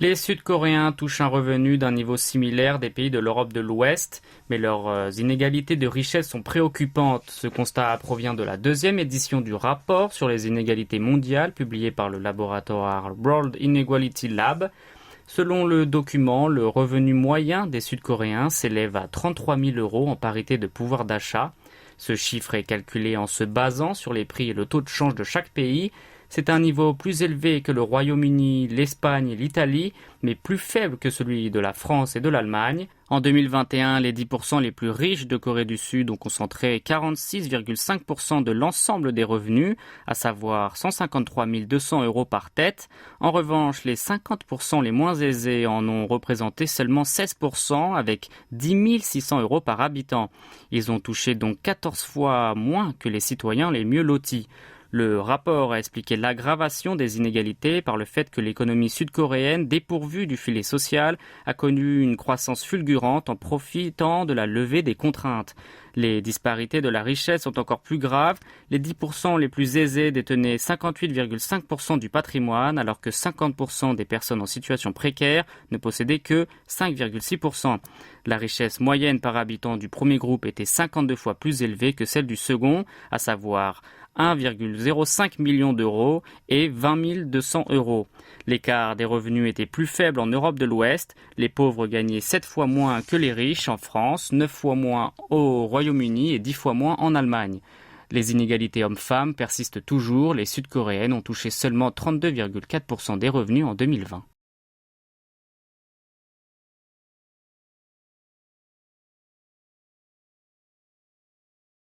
Les Sud-Coréens touchent un revenu d'un niveau similaire des pays de l'Europe de l'Ouest, mais leurs inégalités de richesse sont préoccupantes. Ce constat provient de la deuxième édition du rapport sur les inégalités mondiales publié par le laboratoire World Inequality Lab. Selon le document, le revenu moyen des Sud-Coréens s'élève à 33 000 € en parité de pouvoir d'achat. Ce chiffre est calculé en se basant sur les prix et le taux de change de chaque pays. C'est un niveau plus élevé que le Royaume-Uni, l'Espagne et l'Italie, mais plus faible que celui de la France et de l'Allemagne. En 2021, les 10% les plus riches de Corée du Sud ont concentré 46,5% de l'ensemble des revenus, à savoir 153 200 € par tête. En revanche, les 50% les moins aisés en ont représenté seulement 16%, avec 10 600 € par habitant. Ils ont touché donc 14 fois moins que les citoyens les mieux lotis. Le rapport a expliqué l'aggravation des inégalités par le fait que l'économie sud-coréenne, dépourvue du filet social, a connu une croissance fulgurante en profitant de la levée des contraintes. Les disparités de la richesse sont encore plus graves. Les 10% les plus aisés détenaient 58,5% du patrimoine, alors que 50% des personnes en situation précaire ne possédaient que 5,6%. La richesse moyenne par habitant du premier groupe était 52 fois plus élevée que celle du second, à savoir 1,05 million d'euros et 20 200 €. L'écart des revenus était plus faible en Europe de l'Ouest. Les pauvres gagnaient 7 fois moins que les riches en France, 9 fois moins au Royaume-Uni et 10 fois moins en Allemagne. Les inégalités hommes-femmes persistent toujours. Les Sud-Coréennes ont touché seulement 32,4% des revenus en 2020.